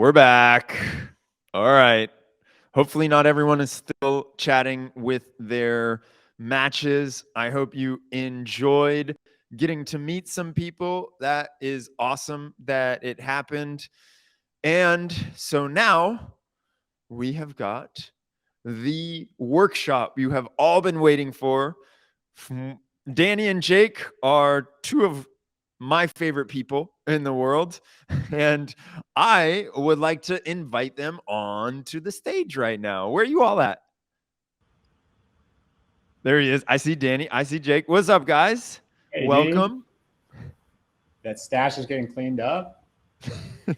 We're back. All right. Hopefully not everyone is still chatting with their matches. I hope you enjoyed getting to meet some people. That is awesome that it happened. And so now we have got the workshop you have all been waiting for. Danny and Jake are two of my favorite people in the world, and I would like to invite them on to the stage right now. Where are you all at? There he is. I see Danny. I see Jake. What's up, guys? Hey, Welcome. that stash is getting cleaned up. You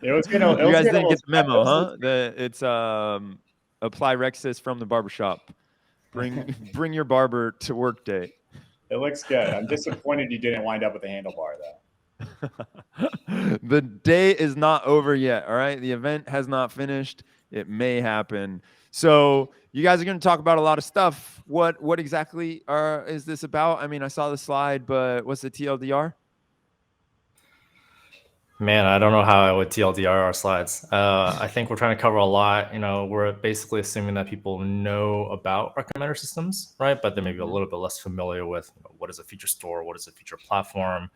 guys didn't get the memo, huh? It's apply RecSys from the barbershop. Bring your barber to work day. It looks good. I'm disappointed you didn't wind up with a handlebar, though. The day is not over yet, all right? The event has not finished. It may happen. So you guys are going to talk about a lot of stuff. What exactly is this about? I mean, I saw the slide, but what's the TLDR? Man, I don't know how I would TLDR our slides. I think we're trying to cover a lot. We're basically assuming that people know about recommender systems, right? But they're maybe a little bit less familiar with what is a feature store, what is a feature platform.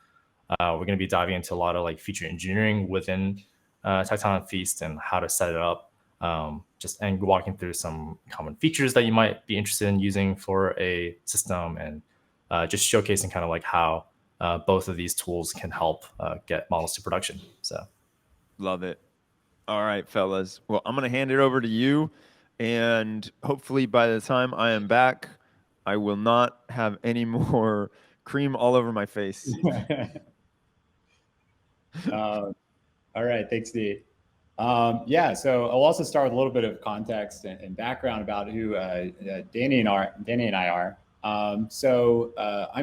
We're going to be diving into a lot of like feature engineering within Tecton and Feast and how to set it up. And walking through some common features that you might be interested in using for a system, and just showcasing kind of like how both of these tools can help get models to production. So, love it. All right, fellas. Well, I'm going to hand it over to you, and hopefully by the time I am back, I will not have any more cream all over my face. All right, thanks, Dee. So I'll also start with a little bit of context and background about who Danny and I are. I'm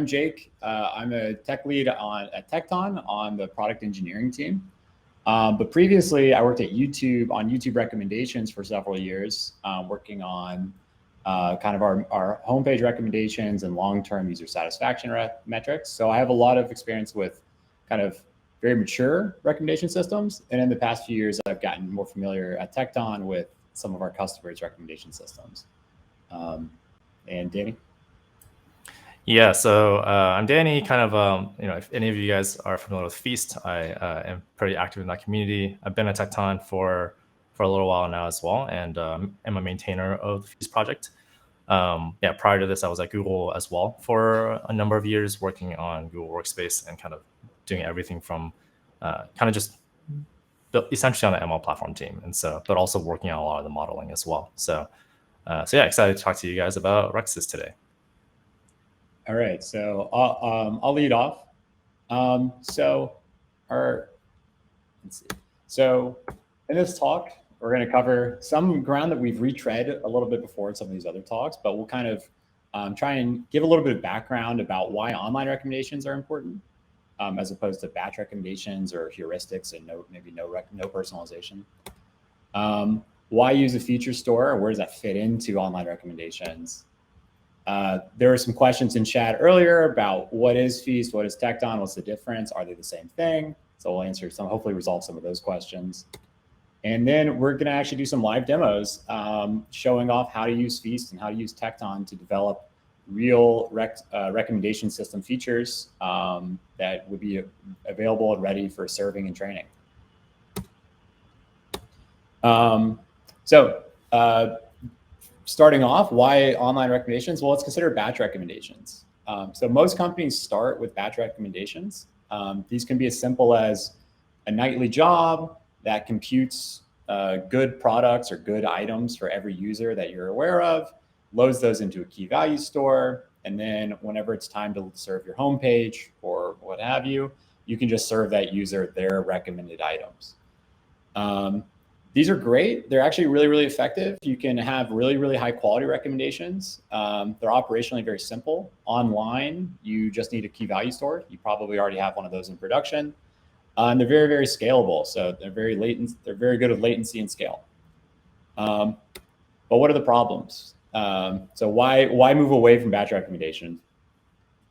Jake. I'm a tech lead at Tecton on the product engineering team. But previously, I worked at YouTube on YouTube recommendations for several years, working on kind of our homepage recommendations and long-term user satisfaction metrics. So I have a lot of experience with kind of very mature recommendation systems. And in the past few years, I've gotten more familiar at Tecton with some of our customers' recommendation systems. And Danny? Yeah, so I'm Danny. Kind of, if any of you guys are familiar with Feast, I am pretty active in that community. I've been at Tecton for a little while now as well, and am a maintainer of the Feast project. Prior to this, I was at Google as well for a number of years, working on Google Workspace and kind of doing everything from kind of just essentially on the ML platform team, but also working on a lot of the modeling as well. So excited to talk to you guys about RecSys today. All right, so I'll lead off. So in this talk, we're going to cover some ground that we've retread a little bit before in some of these other talks, but we'll kind of try and give a little bit of background about why online recommendations are important, as opposed to batch recommendations or heuristics and no personalization. Why use a feature store, or where does that fit into online recommendations? There were some questions in chat earlier about what is Feast, what is Tecton, what's the difference, are they the same thing? So we'll answer hopefully resolve some of those questions. And then we're going to actually do some live demos showing off how to use Feast and how to use Tecton to develop real recommendation system features that would be available and ready for serving and training. Starting off, why online recommendations? Well, let's consider batch recommendations. So most companies start with batch recommendations. These can be as simple as a nightly job that computes good products or good items for every user that you're aware of, loads those into a key value store, and then whenever it's time to serve your homepage or what have you, you can just serve that user their recommended items. These are great. They're actually really, really effective. You can have really, really high quality recommendations. They're operationally very simple. Online, you just need a key value store. You probably already have one of those in production. And they're very, very scalable. So they're very good with latency and scale. But what are the problems? So why move away from batch recommendations?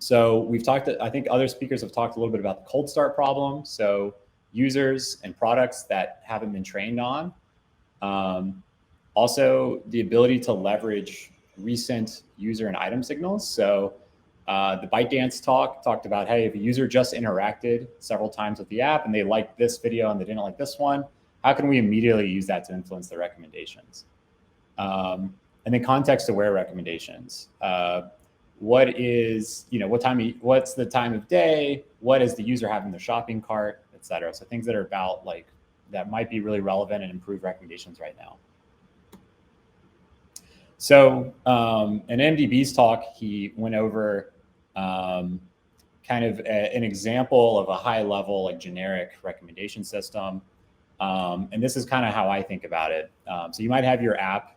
So I think other speakers have talked a little bit about the cold start problem. So users and products that haven't been trained on. Also, the ability to leverage recent user and item signals. So the ByteDance talked about, hey, if a user just interacted several times with the app and they liked this video and they didn't like this one, how can we immediately use that to influence their recommendations? And then context-aware recommendations. What is, what's the time of day? What does the user have in their shopping cart, et cetera? So things that are about that might be really relevant and improve recommendations right now. So in MDB's talk, he went over kind of an example of a high level, generic recommendation system. And this is kind of how I think about it. So you might have your app,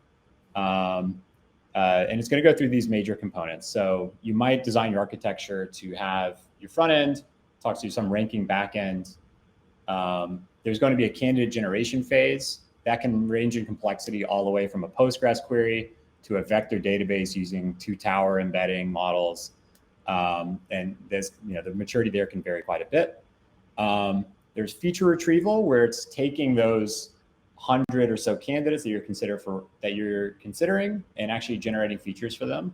and it's going to go through these major components. So you might design your architecture to have your front end talk to some ranking back end. There's going to be a candidate generation phase that can range in complexity all the way from a Postgres query to a vector database using 2-tower embedding models. And there's, the maturity there can vary quite a bit. There's feature retrieval, where it's taking those 100 or so candidates that you're considering and actually generating features for them.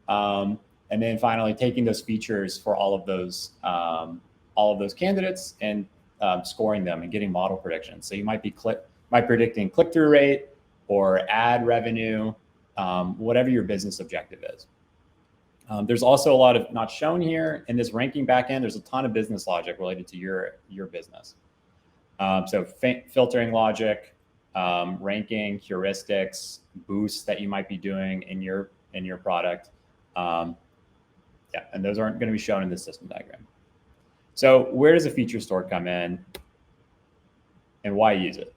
And then finally taking those features for all of those candidates and scoring them and getting model predictions. So you might be predicting click-through rate or ad revenue, whatever your business objective is. There's also a lot of, not shown here, in this ranking backend, there's a ton of business logic related to your business. So filtering logic, ranking, heuristics, boosts that you might be doing in your product. And those aren't going to be shown in this system diagram. So where does a feature store come in and why use it?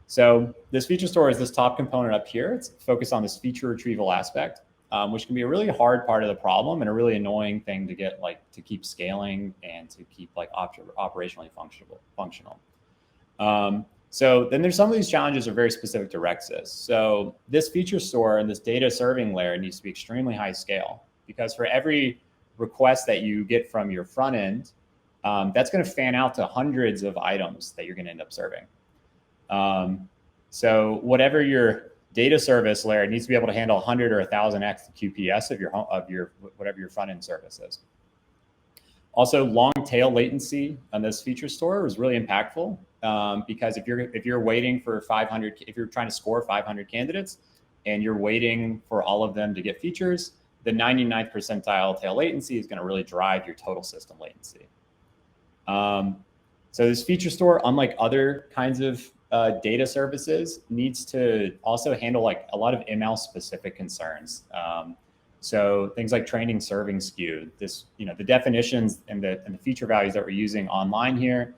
So this feature store is this top component up here. It's focused on this feature retrieval aspect, which can be a really hard part of the problem and a really annoying thing to get to keep scaling and to keep operationally functional. So then there's some of these challenges are very specific to RecSys. So this feature store and this data serving layer needs to be extremely high scale, because for every request that you get from your front end, that's going to fan out to hundreds of items that you're going to end up serving. So whatever your data service layer needs to be able to handle 100 or 1,000x the QPS of your whatever your front end service is. Also, long tail latency on this feature store is really impactful, because if you're waiting for 500, if you're trying to score 500 candidates and you're waiting for all of them to get features, the 99th percentile tail latency is going to really drive your total system latency. So this feature store, unlike other kinds of data services, needs to also handle a lot of ML specific concerns. So things like training serving skew, the definitions and the feature values that we're using online here,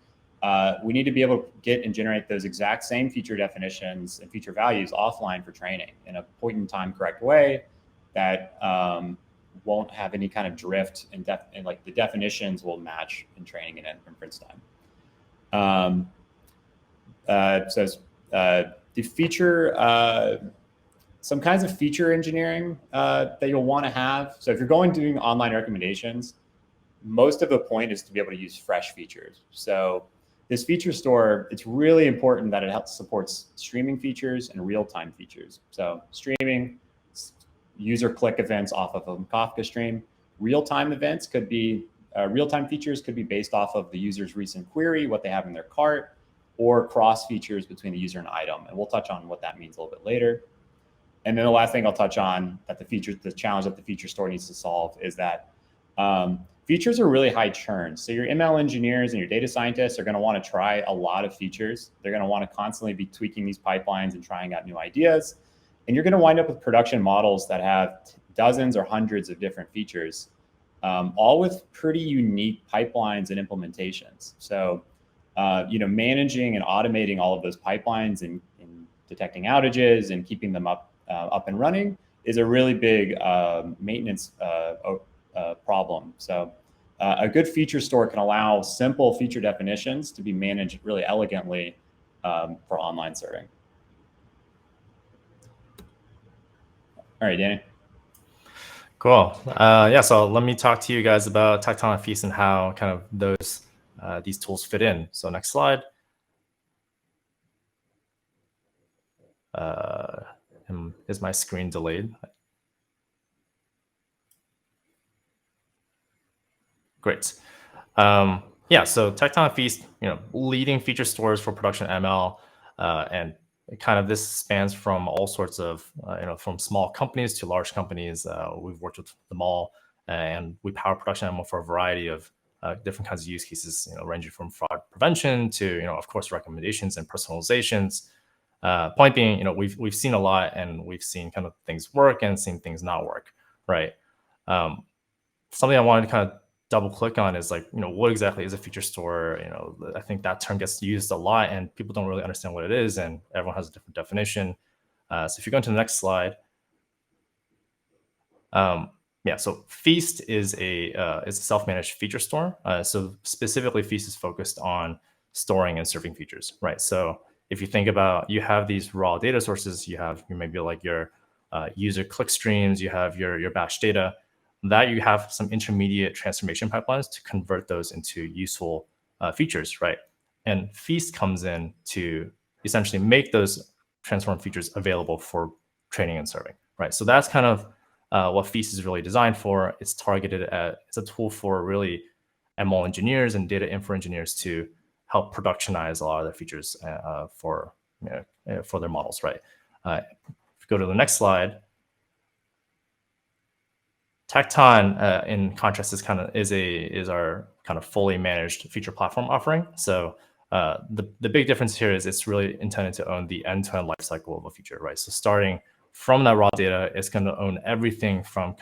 we need to be able to get and generate those exact same feature definitions and feature values offline for training in a point in time correct way that won't have any kind of drift and the definitions will match in training and inference time. The feature, some kinds of feature engineering that you'll want to have. So if you're doing online recommendations, most of the point is to be able to use fresh features. So this feature store, it's really important that it supports streaming features and real-time features. So streaming, user click events off of a Kafka stream. Real-time events could be, real-time features could be based off of the user's recent query, what they have in their cart, or cross features between the user and item. And we'll touch on what that means a little bit later. And then the last thing I'll touch on that the challenge that the feature store needs to solve is that features are really high churn. So your ML engineers and your data scientists are going to want to try a lot of features. They're going to want to constantly be tweaking these pipelines and trying out new ideas. And you're going to wind up with production models that have dozens or hundreds of different features, all with pretty unique pipelines and implementations. So managing and automating all of those pipelines and detecting outages and keeping them up and running is a really big maintenance problem. So a good feature store can allow simple feature definitions to be managed really elegantly for online serving. All right, Danny. Cool. So let me talk to you guys about Tecton and Feast and how kind of those these tools fit in. So next slide. Is my screen delayed? Great. Yeah, so Tecton and Feast, leading feature stores for production ML, and kind of this spans from all sorts of, from small companies to large companies. We've worked with them all, and we power production ML for a variety of different kinds of use cases, ranging from fraud prevention to, of course, recommendations and personalizations. Point being, we've seen a lot, and we've seen kind of things work and seen things not work, right? Something I wanted to kind of double click on is like, what exactly is a feature store? I think that term gets used a lot and people don't really understand what it is, and everyone has a different definition. So if you go into the next slide, yeah, so Feast is a self-managed feature store. So specifically, Feast is focused on storing and serving features, right? So if you think about, you have these raw data sources, you have maybe like your user click streams, you have your batch data, that you have some intermediate transformation pipelines to convert those into useful features, right? And Feast comes in to essentially make those transformed features available for training and serving, right? So that's kind of what Feast is really designed for. It's targeted at, it's a tool for really ML engineers and data infra engineers to help productionize a lot of their features for their models, right? If you go to the next slide, Tecton, in contrast, is our kind of fully managed feature platform offering. So the big difference here is it's really intended to own the end-to-end lifecycle of a feature, right? So starting from that raw data, it's going to own everything from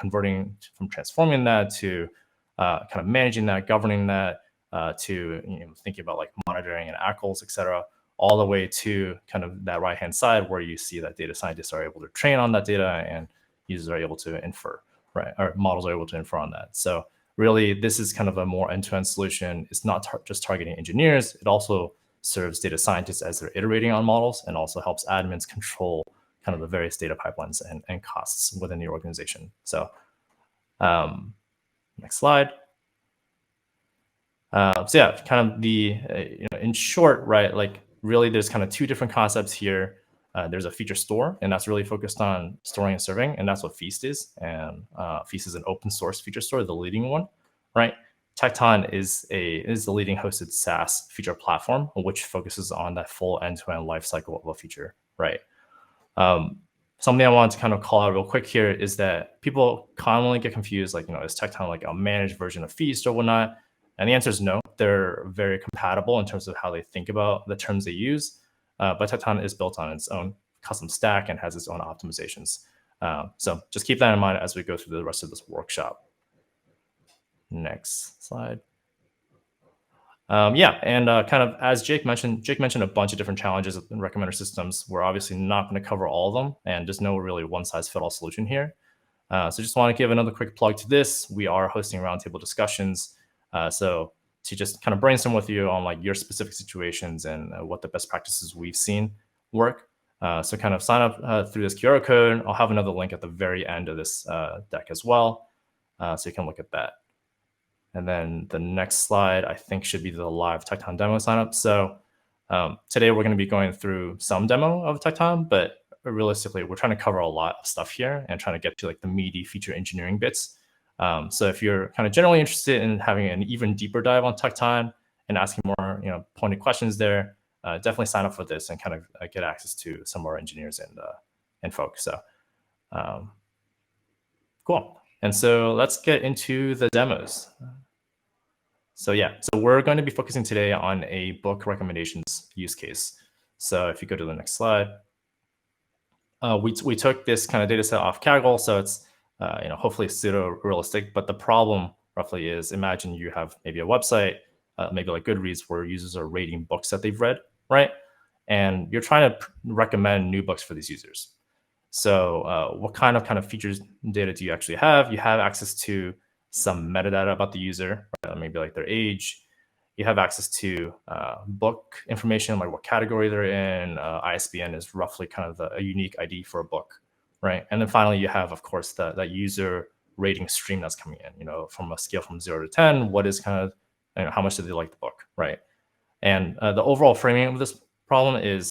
transforming that to kind of managing that, governing that, to thinking about like monitoring and ACLs, et cetera, all the way to kind of that right-hand side where you see that data scientists are able to train on that data and users are able to infer. Right, or models are able to infer on that. So really, this is kind of a more end-to-end solution. It's not just targeting engineers. It also serves data scientists as they're iterating on models, and also helps admins control kind of the various data pipelines and costs within the organization. So next slide. So yeah, kind of the, in short, right, like really there's kind of two different concepts here. There's a feature store, and that's really focused on storing and serving, and that's what Feast is. And Feast is an open source feature store, the leading one, right? Tecton is the leading hosted SaaS feature platform, which focuses on that full end-to-end lifecycle of a feature, right? Something I wanted to kind of call out real quick here is that people commonly get confused, like, is Tecton like a managed version of Feast or whatnot? And the answer is no. They're very compatible in terms of how they think about the terms they use. But Tecton is built on its own custom stack and has its own optimizations. So just keep that in mind as we go through the rest of this workshop. Next slide. Yeah, and kind of as Jake mentioned a bunch of different challenges in recommender systems. We're obviously not going to cover all of them, and there's no really one-size-fits-all solution here. So just want to give another quick plug to this. We are hosting roundtable discussions. So to just kind of brainstorm with you on like your specific situations and what the best practices we've seen work. So kind of sign up through this QR code. I'll have another link at the very end of this deck as well. So you can look at that. And then the next slide, I think, should be the live Tecton demo sign up. So today we're going to be going through some demo of Tecton, but realistically, we're trying to cover a lot of stuff here and trying to get to like the meaty feature engineering bits. So if you're kind of generally interested in having an even deeper dive on Tecton and asking more, pointed questions there, definitely sign up for this and kind of get access to some of our engineers and folks. So cool. And so let's get into the demos. So yeah, so we're going to be focusing today on a book recommendations use case. So if you go to the next slide, we took this kind of data set off Kaggle, so it's hopefully pseudo realistic. But the problem roughly is, imagine you have maybe a website, maybe like Goodreads, where users are rating books that they've read, right? And you're trying to recommend new books for these users. So what kind of features data do you actually have? You have access to some metadata about the user, right? Maybe like their age. You have access to book information, like what category they're in. ISBN is roughly kind of a unique ID for a book, right? And then finally, you have, of course, that user rating stream that's coming in, from a scale from 0 to 10, what is kind of, how much do they like the book, right? And the overall framing of this problem is,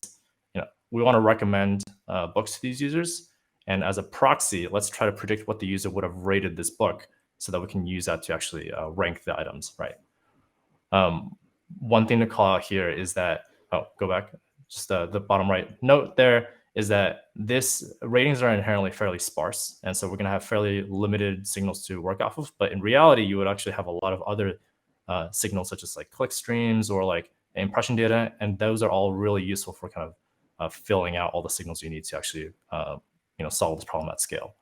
we want to recommend books to these users. And as a proxy, let's try to predict what the user would have rated this book so that we can use that to actually rank the items, right? One thing to call out here is that, go back, just the bottom right note there is that this ratings are inherently fairly sparse. And so we're going to have fairly limited signals to work off of. But in reality, you would actually have a lot of other signals, such as like click streams or like impression data. And those are all really useful for kind of filling out all the signals you need to actually solve this problem at scale.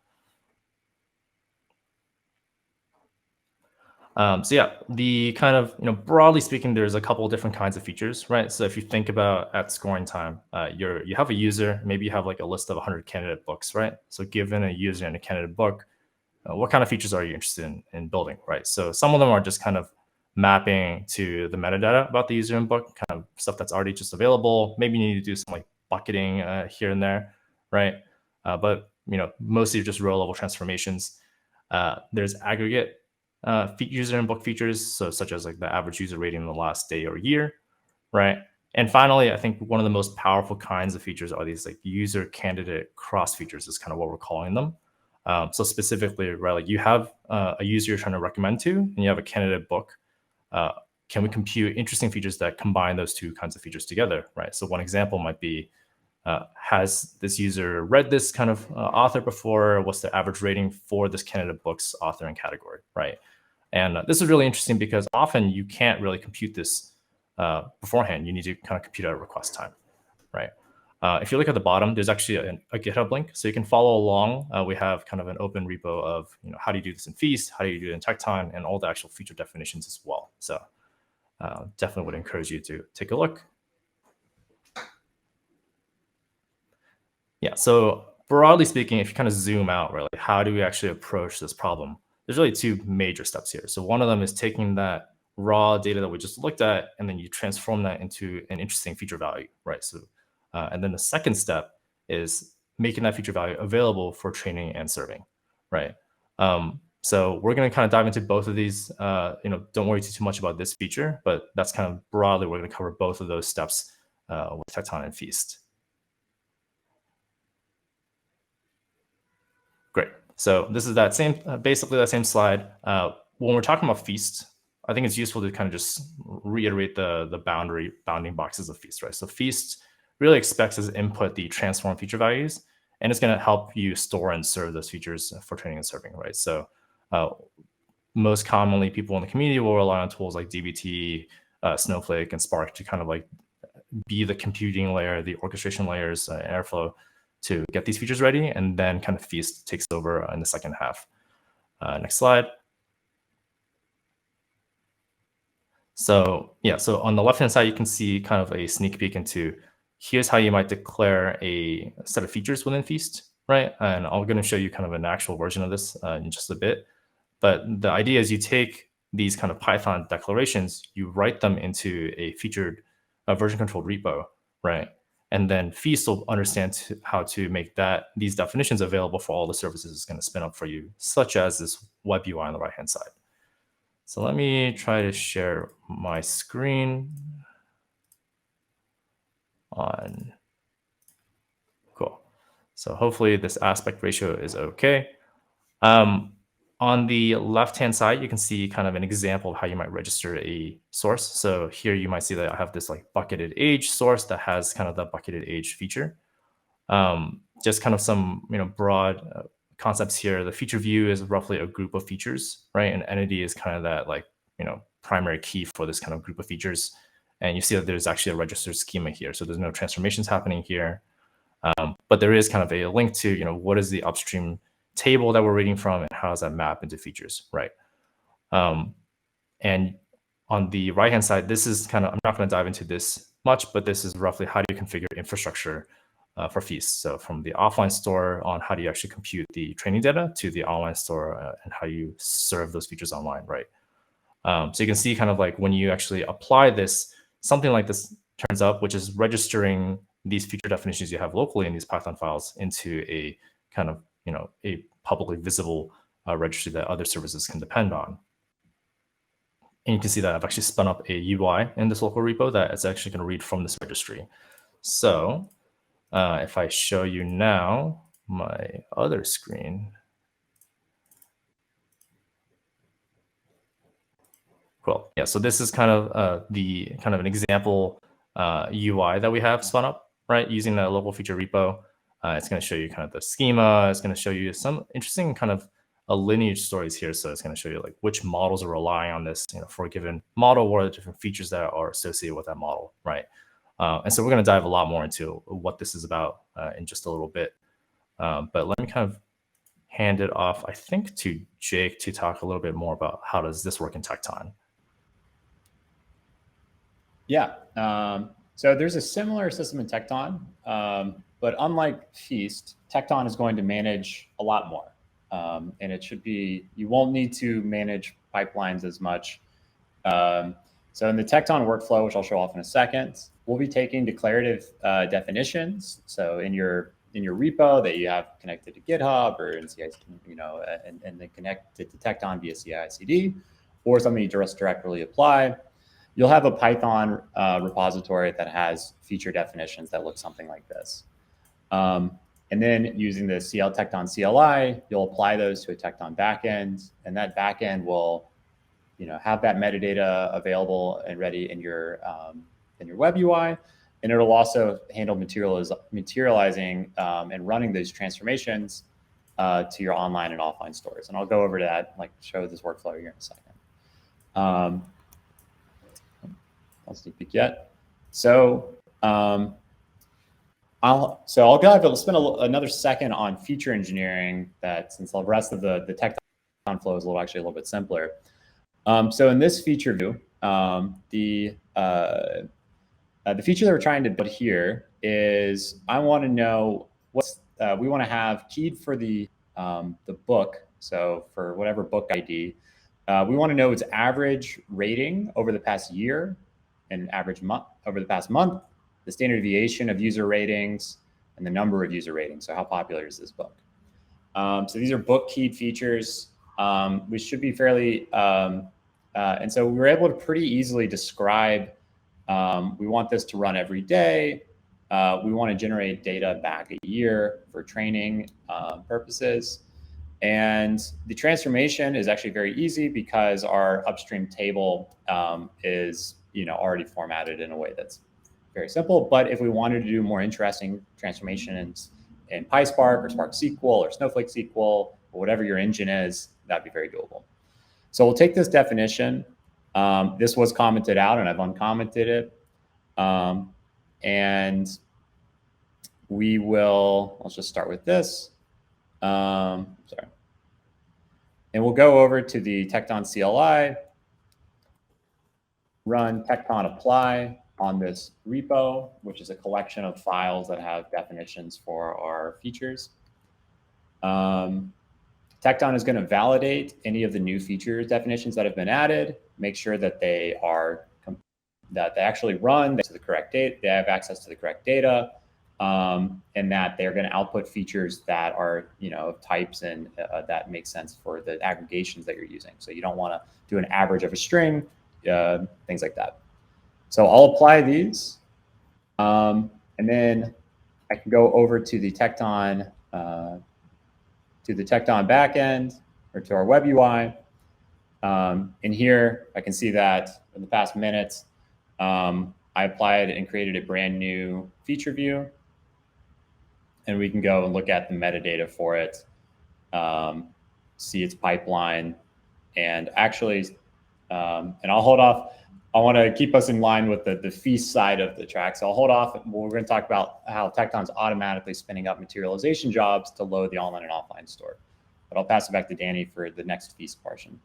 So yeah, the kind of, broadly speaking, there's a couple of different kinds of features, right? So if you think about at scoring time, you have a user, maybe you have like a list of 100 candidate books, right? So given a user and a candidate book, what kind of features are you interested in building, right? So some of them are just kind of mapping to the metadata about the user and book, kind of stuff that's already just available. Maybe you need to do some like bucketing here and there, right? But mostly just row level transformations. There's aggregate user and book features, so such as like the average user rating in the last day or year, right? And finally, I think one of the most powerful kinds of features are these like user candidate cross features is kind of what we're calling them. So specifically, right, like you have a user you're trying to recommend to, and you have a candidate book. Can we compute interesting features that combine those two kinds of features together, right? So one example might be, has this user read this kind of author before? What's the average rating for this candidate book's author and category, right? And this is really interesting because often you can't really compute this beforehand. You need to kind of compute at request time, right? If you look at the bottom, there's actually a GitHub link, so you can follow along. We have kind of an open repo of how do you do this in Feast, how do you do it in Tecton, and all the actual feature definitions as well. So definitely would encourage you to take a look. Yeah, so broadly speaking, if you kind of zoom out, right, like how do we actually approach this problem? There's really two major steps here. So one of them is taking that raw data that we just looked at, and then you transform that into an interesting feature value, right? So, and then the second step is making that feature value available for training and serving, right? So we're going to kind of dive into both of these. Don't worry too much about this feature, but that's kind of broadly, we're going to cover both of those steps with Tecton and Feast. Great. So this is that same, basically that same slide. When we're talking about Feast, I think it's useful to kind of just reiterate the bounding boxes of Feast, right? So Feast really expects as input the transform feature values, and it's going to help you store and serve those features for training and serving, right? So most commonly, people in the community will rely on tools like dbt, Snowflake, and Spark to kind of like be the computing layer, the orchestration layers, Airflow, to get these features ready, and then kind of Feast takes over in the second half. Next slide. So yeah, so on the left-hand side, you can see kind of a sneak peek into here's how you might declare a set of features within Feast, right? And I'm going to show you kind of an actual version of this in just a bit. But the idea is you take these kind of Python declarations, you write them into a featured version controlled repo, right? And then Feast will understand how to make these definitions available for all the services it's going to spin up for you, such as this web UI on the right-hand side. So let me try to share my screen on. Cool. So hopefully this aspect ratio is okay. On the left-hand side, you can see kind of an example of how you might register a source. So here you might see that I have this like bucketed age source that has kind of the bucketed age feature. Just kind of some broad concepts here. The feature view is roughly a group of features, right? And entity is kind of that like primary key for this kind of group of features. And you see that there's actually a registered schema here. So there's no transformations happening here. But there is kind of a link to what is the upstream table that we're reading from and how does that map into features, right? And on the right-hand side, this is kind of, I'm not going to dive into this much, but this is roughly how do you configure infrastructure for Feast. So from the offline store on how do you actually compute the training data to the online store and how you serve those features online, right? So you can see kind of like when you actually apply this, something like this turns up, which is registering these feature definitions you have locally in these Python files into a kind of a publicly visible registry that other services can depend on. And you can see that I've actually spun up a UI in this local repo that it's actually going to read from this registry. So if I show you now my other screen, cool. Yeah, so this is kind of an example UI that we have spun up, right? Using the local feature repo. It's going to show you kind of the schema. It's going to show you some interesting kind of lineage stories here. So it's going to show you like which models are relying on this, for a given model, what are the different features that are associated with that model, right? And so we're going to dive a lot more into what this is about in just a little bit. But let me kind of hand it off, I think, to Jake to talk a little bit more about how does this work in Tecton. Yeah. So there's a similar system in Tecton, but unlike Feast, Tecton is going to manage a lot more. And it should be, you won't need to manage pipelines as much. So in the Tecton workflow, which I'll show off in a second, we'll be taking declarative definitions. So in your repo that you have connected to GitHub or in CI, and then connected to Tecton via CI/CD, or something you just directly apply, you'll have a Python repository that has feature definitions that look something like this. And then using the Tecton CLI, you'll apply those to a Tecton backend, and that backend will, have that metadata available and ready in your web UI, and it'll also handle materializing and running those transformations to your online and offline stores. And I'll go over to that, like show this workflow here in a second. I'll sneak peek yet. So I'll spend another second on feature engineering, that since the rest of the Tecton flow is actually a little bit simpler. So in this feature view, the feature that we're trying to build here is, I want to know we want to have keyed for the book. So for whatever book ID, we want to know its average rating over the past year, and average month over the past month, the standard deviation of user ratings, and the number of user ratings. So how popular is this book? So these are book keyed features. We should be fairly, and so we were able to pretty easily describe, we want this to run every day. We want to generate data back a year for training purposes. And the transformation is actually very easy because our upstream table is already formatted in a way that's very simple. But if we wanted to do more interesting transformation in PySpark or Spark SQL or Snowflake SQL or whatever your engine is, that'd be very doable. So we'll take this definition. This was commented out and I've uncommented it. And we will, let's just start with this. Sorry. And we'll go over to the Tecton CLI, run Tecton apply on this repo, which is a collection of files that have definitions for our features. Tecton is going to validate any of the new feature definitions that have been added, make sure that they actually run to the correct data, they have access to the correct data, and that they're going to output features that are, of types and that make sense for the aggregations that you're using. So you don't want to do an average of a string, things like that. So I'll apply these, and then I can go over to the Tecton backend or to our web UI. And here I can see that in the past minute, I applied and created a brand new feature view, and we can go and look at the metadata for it, see its pipeline, and actually, and I'll hold off. I want to keep us in line with the Feast side of the track. So I'll hold off. We're going to talk about how Tecton's automatically spinning up materialization jobs to load the online and offline store. But I'll pass it back to Danny for the next Feast portion.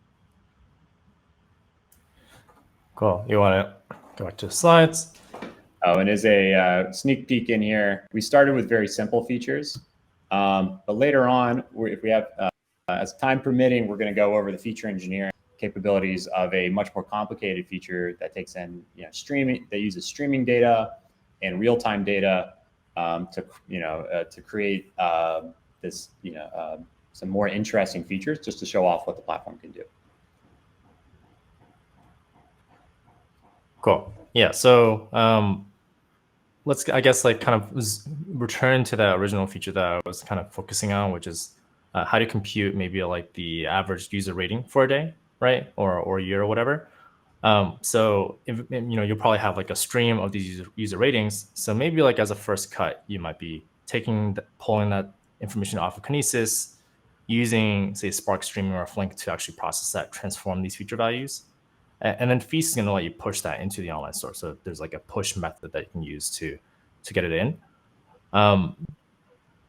Cool. You want to go back to the slides? Oh, and as a sneak peek in here, we started with very simple features. But later on, if we have, as time permitting, we're going to go over the feature engineering capabilities of a much more complicated feature that takes in, streaming, that uses streaming data and real-time data to create this, some more interesting features just to show off what the platform can do. Cool. Yeah. So let's, I guess, like kind of return to that original feature that I was kind of focusing on, which is how to compute maybe like the average user rating for a day, right, or a year or whatever. So if, you'll probably have like a stream of these user ratings. So maybe like as a first cut, you might be pulling that information off of Kinesis, using say Spark Streaming or Flink to actually process that, transform these feature values. And then Feast is going to let you push that into the online store. So there's like a push method that you can use to get it in.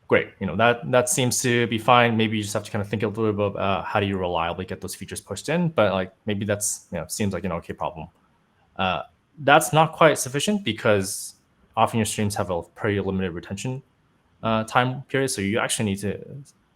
Great. That seems to be fine. Maybe you just have to kind of think a little bit about how do you reliably get those features pushed in. But like maybe that's seems like an okay problem. That's not quite sufficient because often your streams have a pretty limited retention time period. So you actually need to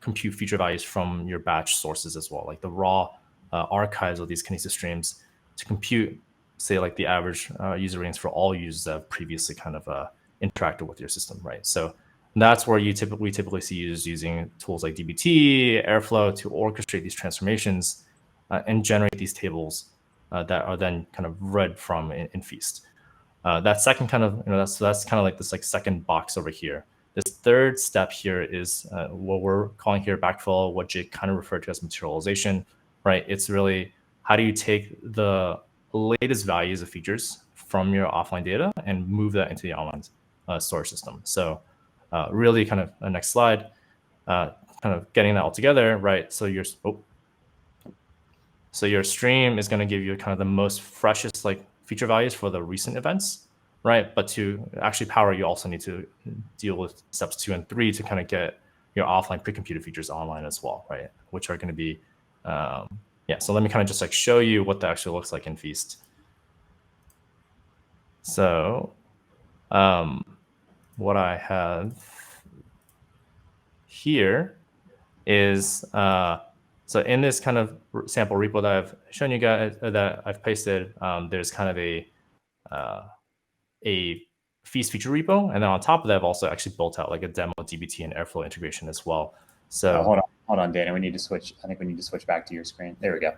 compute feature values from your batch sources as well, like the raw archives of these Kinesis streams, to compute, say, like the average user ratings for all users that have previously kind of interacted with your system, right? So that's where we typically see users using tools like dbt, Airflow to orchestrate these transformations and generate these tables that are then kind of read from in Feast. That second kind of, that's kind of like this like second box over here. This third step here is what we're calling here backfill, what Jake kind of referred to as materialization, right? It's really how do you take the latest values of features from your offline data and move that into the online storage system. So really kind of next slide, kind of getting that all together, right? So your stream is going to give you kind of the most freshest like feature values for the recent events, right? But to actually power, you also need to deal with steps 2 and 3 to kind of get your offline pre-computed features online as well, right? Which are going to be, yeah. So let me kind of just like show you what that actually looks like in Feast. So what I have here is, so in this kind of sample repo that I've shown you guys, that I've pasted, there's kind of a Feast feature repo, and then on top of that, I've also actually built out like a demo dbt and Airflow integration as well. So hold on, Dana. We need to switch. I think we need to switch back to your screen. There we go.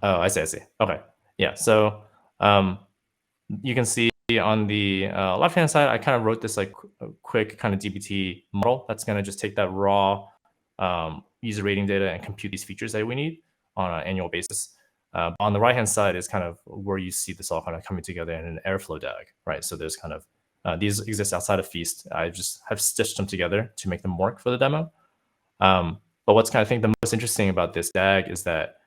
Oh, I see. Okay, yeah. So you can see on the left-hand side, I kind of wrote this like quick kind of dbt model that's going to just take that raw user rating data and compute these features that we need on an annual basis. On the right-hand side is kind of where you see this all kind of coming together in an Airflow DAG, right? So there's kind of, these exist outside of Feast. I just have stitched them together to make them work for the demo. But what's kind of, I think, the most interesting about this DAG is that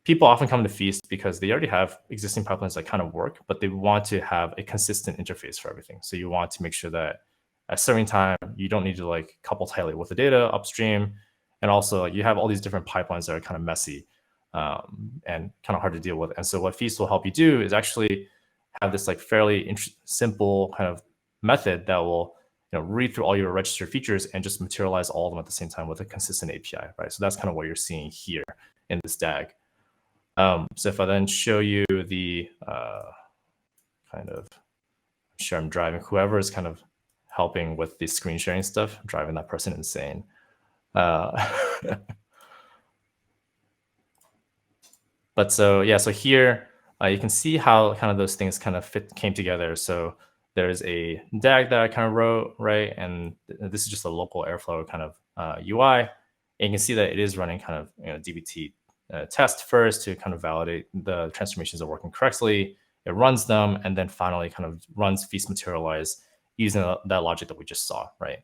people often come to Feast because they already have existing pipelines that kind of work, but they want to have a consistent interface for everything. So you want to make sure that at a certain time, you don't need to like couple tightly with the data upstream. And also like, you have all these different pipelines that are kind of messy and kind of hard to deal with. And so what Feast will help you do is actually have this like fairly simple kind of method that will read through all your registered features and just materialize all of them at the same time with a consistent API, right? So that's kind of what you're seeing here in this DAG. So if I then show you the kind of, sure, I'm driving whoever is kind of helping with the screen sharing stuff, I'm driving that person insane. But so, yeah, so here you can see how kind of those things kind of came together. So there's a DAG that I kind of wrote, right? And this is just a local Airflow kind of UI. And you can see that it is running kind of dbt test first to kind of validate the transformations are working correctly. It runs them, and then finally kind of runs Feast materialize using that logic that we just saw, right?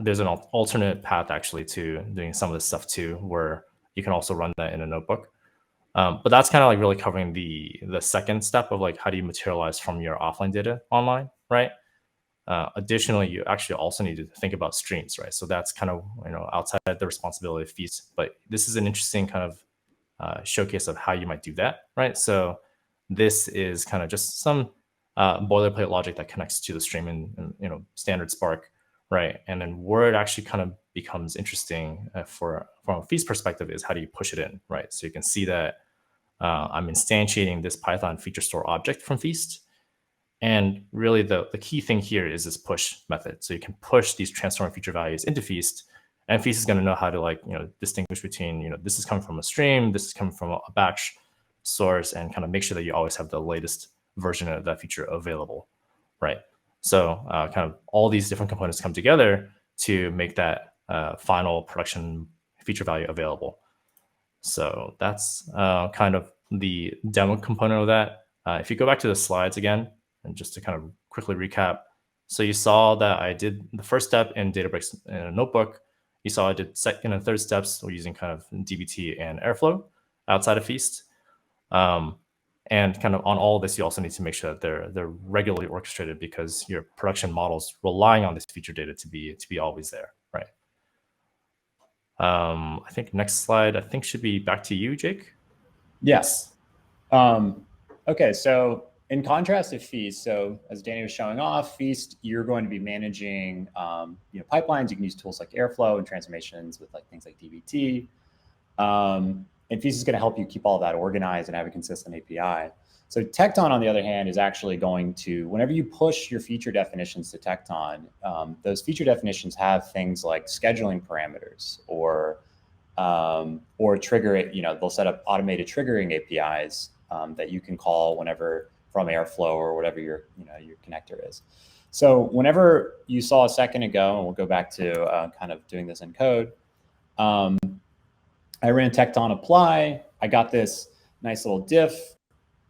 There's an alternate path actually to doing some of this stuff too, where you can also run that in a notebook. But that's kind of like really covering the second step of like how do you materialize from your offline data online, right? Additionally, you actually also need to think about streams, right? So that's kind of outside the responsibility of Feast, but this is an interesting kind of showcase of how you might do that, right? So this is kind of just some boilerplate logic that connects to the stream in standard Spark, right? And then where it actually kind of becomes interesting from a Feast perspective is how do you push it in, right? So you can see that I'm instantiating this Python feature store object from Feast. And really the key thing here is this push method. So you can push these transform feature values into Feast, And Feast is going to know how to like, distinguish between, this is coming from a stream, this is coming from a batch source, and kind of make sure that you always have the latest version of that feature available, right? So kind of all these different components come together to make that final production feature value available. So that's kind of the demo component of that. If you go back to the slides again, and just to kind of quickly recap, so you saw that I did the first step in Databricks in a notebook. You saw I did second and third steps using kind of dbt and Airflow outside of Feast. And kind of on all of this, you also need to make sure that they're regularly orchestrated, because your production model's relying on this feature data to be always there, right? I think next slide, I think, should be back to you, Jake. Yes. Okay, so in contrast to Feast, so as Danny was showing off, Feast, you're going to be managing pipelines. You can use tools like Airflow and transformations with like things like dbt. And Feast is going to help you keep all that organized and have a consistent API. So Tecton, on the other hand, is actually going to, whenever you push your feature definitions to Tecton, those feature definitions have things like scheduling parameters or trigger it. They'll set up automated triggering APIs that you can call whenever from Airflow or whatever your connector is. So whenever you saw a second ago, and we'll go back to kind of doing this in code, I ran Tecton apply. I got this nice little diff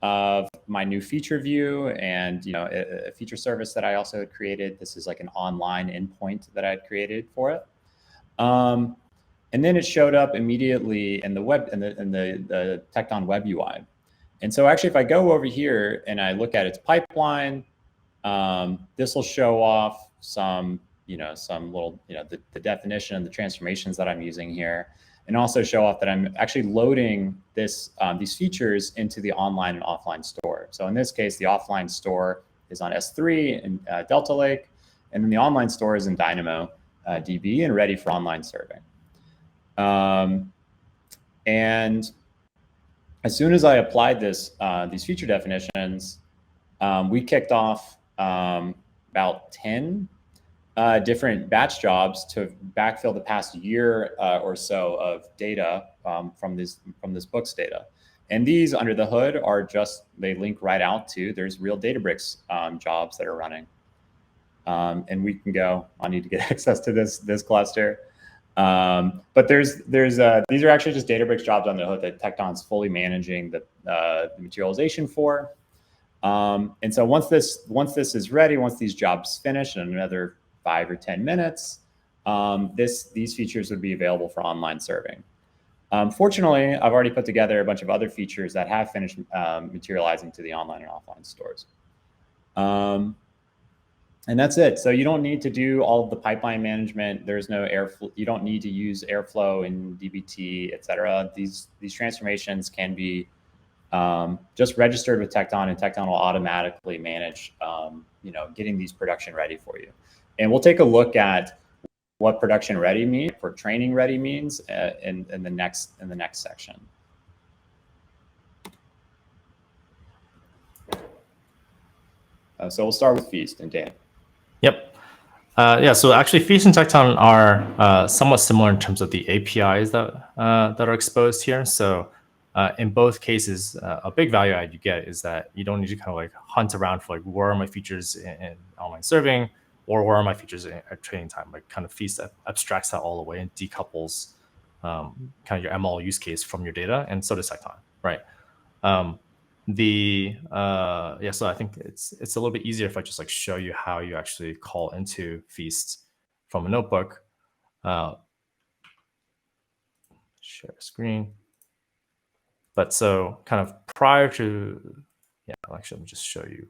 of my new feature view and a feature service that I also had created. This is like an online endpoint that I had created for it. And then it showed up immediately in the web in the Tecton web UI. And so actually, if I go over here and I look at its pipeline, this will show off some little the definition and the transformations that I'm using here, and also show off that I'm actually loading these features into the online and offline store. So in this case, the offline store is on S3 and Delta Lake, and then the online store is in Dynamo DB and ready for online serving. And as soon as I applied these feature definitions, we kicked off about 10 different batch jobs to backfill the past year or so of data from this books data. And these under the hood are they link right out to, there's real Databricks jobs that are running. And we can go, I need to get access to this cluster. But these are actually just Databricks jobs on the hood that Tecton's fully managing the materialization for. And so once this is ready, once these jobs finish in another 5 or 10 minutes, these features would be available for online serving. Fortunately, I've already put together a bunch of other features that have finished materializing to the online and offline stores. And that's it. So you don't need to do all of the pipeline management. There's no Airflow. You don't need to use Airflow and dbt, et cetera. These transformations can be just registered with Tecton, and Tecton will automatically manage, getting these production ready for you. And we'll take a look at what production ready means, for training ready means, in the next section. So we'll start with Feast and Dan. Yep. Yeah. So actually, Feast and Tecton are somewhat similar in terms of the APIs that are exposed here. So in both cases, a big value add you get is that you don't need to kind of like hunt around for like, where are my features in online serving, or where are my features at training time. Like kind of Feast abstracts that all the way and decouples kind of your ML use case from your data, and so does Tecton, right? So I think it's a little bit easier if I just like show you how you actually call into Feast from a notebook. Share screen. But so kind of prior to, actually, let me just show you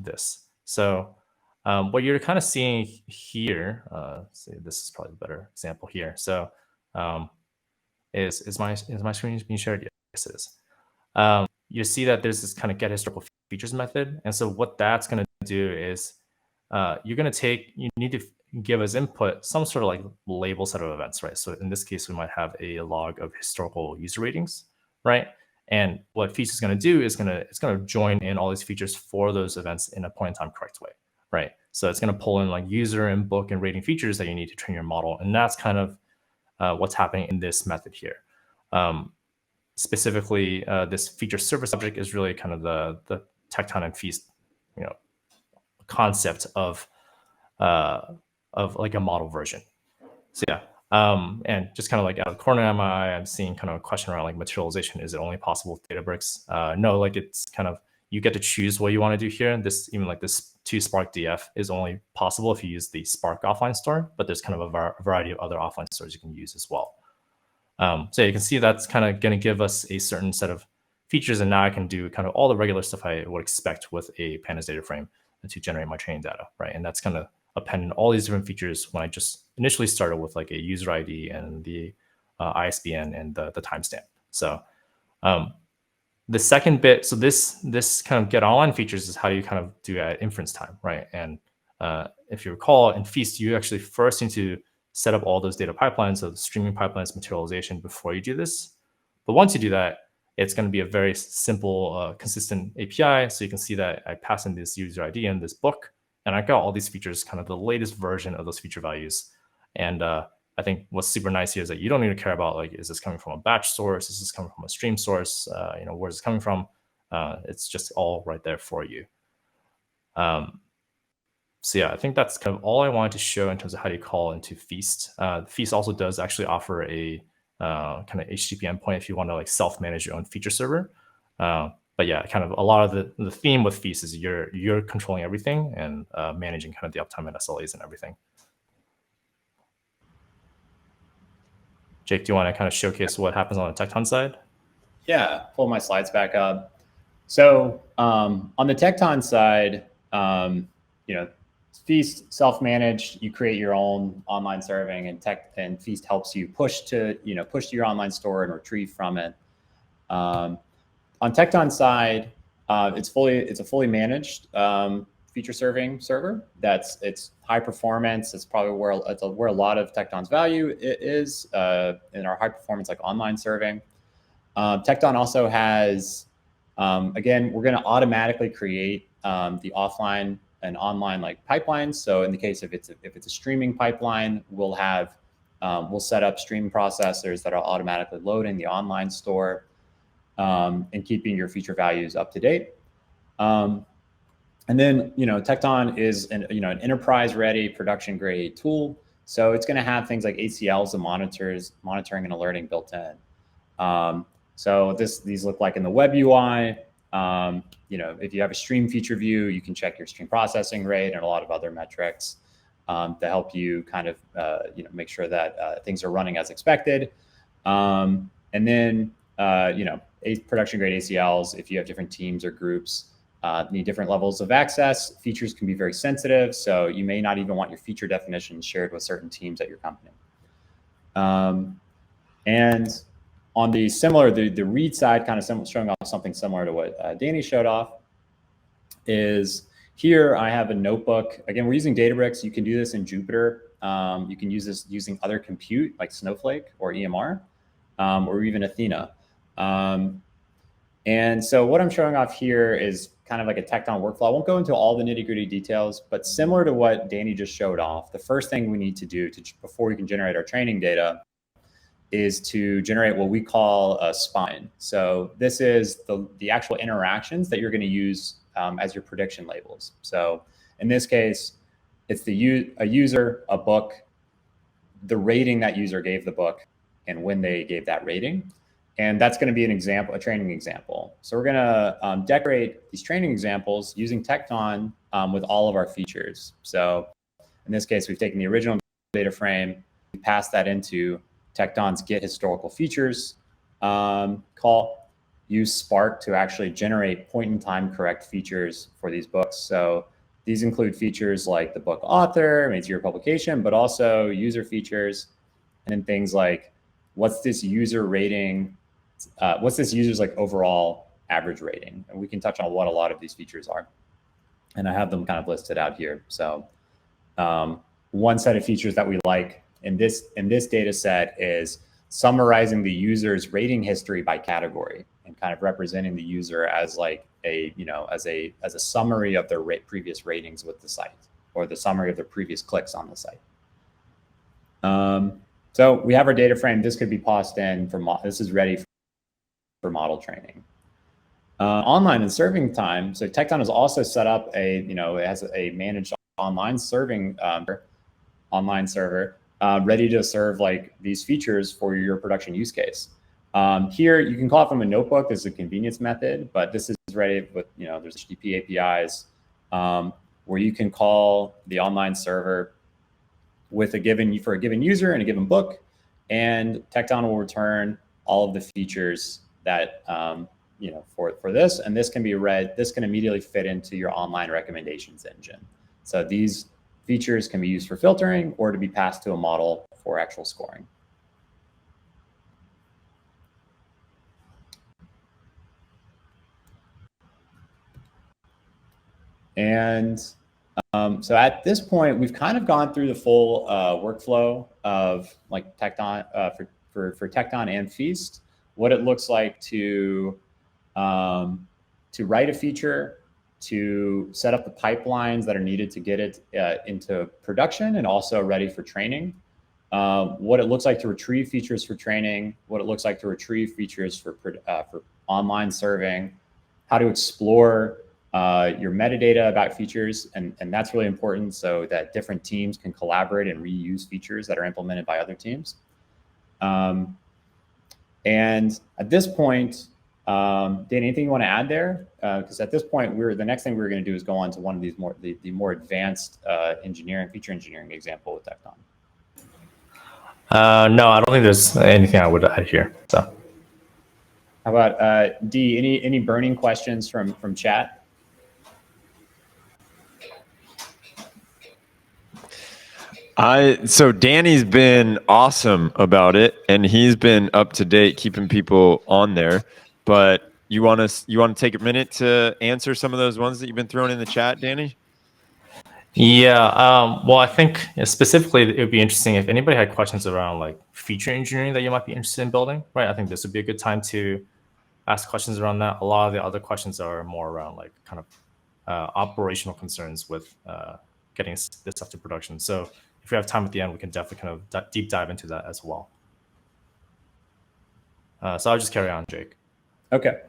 this. So what you're kind of seeing here, see, this is probably a better example here. So is my screen being shared? Yes, it is. You see that there's this kind of get historical features method. And so what that's going to do is you need to give as input some sort of like label set of events, right? So in this case, we might have a log of historical user ratings, right? And what Feast is going to do is it's going to join in all these features for those events in a point in time correct way, right? So it's going to pull in like user and book and rating features that you need to train your model. And that's kind of what's happening in this method here. Specifically, this feature service object is really kind of the Tecton and Feast, concept of like a model version. So yeah, and just kind of like out of the corner of my eye, I'm seeing kind of a question around like materialization. Is it only possible with Databricks? No, like it's kind of, you get to choose what you want to do here. And this, even like this 2 Spark DF is only possible if you use the Spark offline store, but there's kind of a variety of other offline stores you can use as well. So you can see that's kind of going to give us a certain set of features. And now I can do kind of all the regular stuff I would expect with a pandas data frame to generate my training data, right? And that's going to append all these different features when I just initially started with like a user ID and the ISBN and the timestamp. So the second bit, so this kind of get online features is how you kind of do at inference time, right? And if you recall, in Feast, you actually first need to set up all those data pipelines, so the streaming pipelines, materialization before you do this. But once you do that, it's going to be a very simple, consistent API. So you can see that I pass in this user ID in this book, and I got all these features, kind of the latest version of those feature values. And I think what's super nice here is that you don't need to care about like, is this coming from a batch source? Is this coming from a stream source? Where's it coming from? It's just all right there for you. So yeah, I think that's kind of all I wanted to show in terms of how do you call into Feast. Feast also does actually offer a kind of HTTP endpoint if you want to like self-manage your own feature server. But yeah, kind of a lot of the theme with Feast is you're controlling everything and managing kind of the uptime and SLAs and everything. Jake, do you want to kind of showcase what happens on the Tecton side? Yeah, pull my slides back up. So on the Tecton side, Feast self-managed. You create your own online serving, and Feast helps you push to your online store and retrieve from it. On Tecton side, it's a fully managed feature serving server. It's high performance. It's probably where a lot of Tecton's value is in our high performance like online serving. Tecton also has, again, we're going to automatically create the offline and online like pipelines. So in the case of if it's a streaming pipeline, we'll set up stream processors that are automatically loading the online store and keeping your feature values up to date. And then, Tecton is an enterprise ready production grade tool. So it's going to have things like ACLs and monitoring and alerting built in. So these look like in the web UI. If you have a stream feature view, you can check your stream processing rate and a lot of other metrics to help you kind of make sure that things are running as expected. And then production grade ACLs, if you have different teams or groups, need different levels of access. Features can be very sensitive, so you may not even want your feature definition shared with certain teams at your company. And on the read side, kind of showing off something similar to what Danny showed off, is here I have a notebook. Again, we're using Databricks. You can do this in Jupyter. You can use this using other compute like Snowflake or EMR or even Athena. And so what I'm showing off here is kind of like a Tecton workflow. I won't go into all the nitty-gritty details, but similar to what Danny just showed off, the first thing we need to do before we can generate our training data is to generate what we call a spine. So this is the actual interactions that you're going to use as your prediction labels. So in this case, it's a user, a book, the rating that user gave the book, and when they gave that rating. And that's going to be an example, a training example. So we're going to decorate these training examples using Tecton with all of our features. So in this case, we've taken the original data frame, we passed that into Tecton's get historical features call, use Spark to actually generate point in time correct features for these books. So these include features like the book author, its year of publication, but also user features and then things like what's this user rating, what's this user's like overall average rating? And we can touch on what a lot of these features are. And I have them kind of listed out here. So one set of features that we like in this data set is summarizing the user's rating history by category and kind of representing the user as like as a summary of their previous ratings with the site or the summary of their previous clicks on the site. So we have our data frame. This could be passed in for this is ready for model training. Online and serving time. So Tecton has also set up it has a managed online serving online server ready to serve like these features for your production use case. Here you can call it from a notebook. This is a convenience method, but this is ready with there's HTTP APIs where you can call the online server with for a given user and a given book, and Tecton will return all of the features that for this, and this can be read. This can immediately fit into your online recommendations engine. So these features can be used for filtering or to be passed to a model for actual scoring. And so at this point, we've kind of gone through the full workflow of like Tecton for Tecton and Feast, what it looks like to write a feature, to set up the pipelines that are needed to get it into production and also ready for training, what it looks like to retrieve features for training, what it looks like to retrieve features for online serving, how to explore your metadata about features, and that's really important so that different teams can collaborate and reuse features that are implemented by other teams. And at this point, Dan, anything you want to add there? Because at this point, the next thing we're going to do is go on to one of these the more advanced feature engineering example with Tecton. No, I don't think there's anything I would add here. So, how about D? Any burning questions from chat? So Danny's been awesome about it, and he's been up to date, keeping people on there. But you want to take a minute to answer some of those ones that you've been throwing in the chat, Danny? Yeah. Well, I think specifically it would be interesting if anybody had questions around like feature engineering that you might be interested in building, right? I think this would be a good time to ask questions around that. A lot of the other questions are more around like kind of operational concerns with getting this stuff to production. So if we have time at the end, we can definitely kind of deep dive into that as well. So I'll just carry on, Jake. Okay.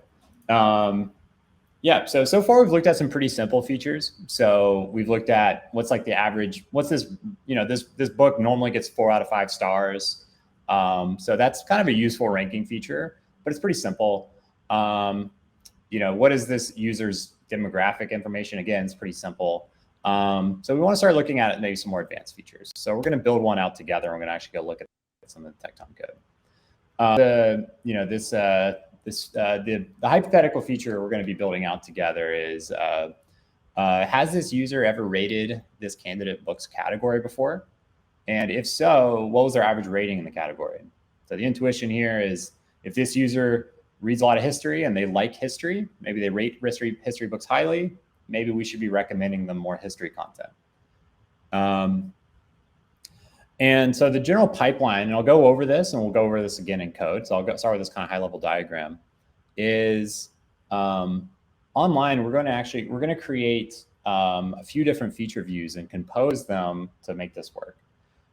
Yeah, so far we've looked at some pretty simple features. So we've looked at what's like the average, what's this, this book normally gets 4 out of 5 stars. So that's kind of a useful ranking feature, but it's pretty simple. What is this user's demographic information? Again, it's pretty simple. So we want to start looking at maybe some more advanced features. So we're going to build one out together. We're going to actually go look at some of the Tecton code. The hypothetical feature we're going to be building out together is, has this user ever rated this candidate books category before? And if so, what was their average rating in the category? So the intuition here is if this user reads a lot of history and they like history, maybe they rate history books highly, maybe we should be recommending them more history content. And so the general pipeline, and I'll go over this and we'll go over this again in code. So I'll start with this kind of high level diagram, is online, we're going to create a few different feature views and compose them to make this work.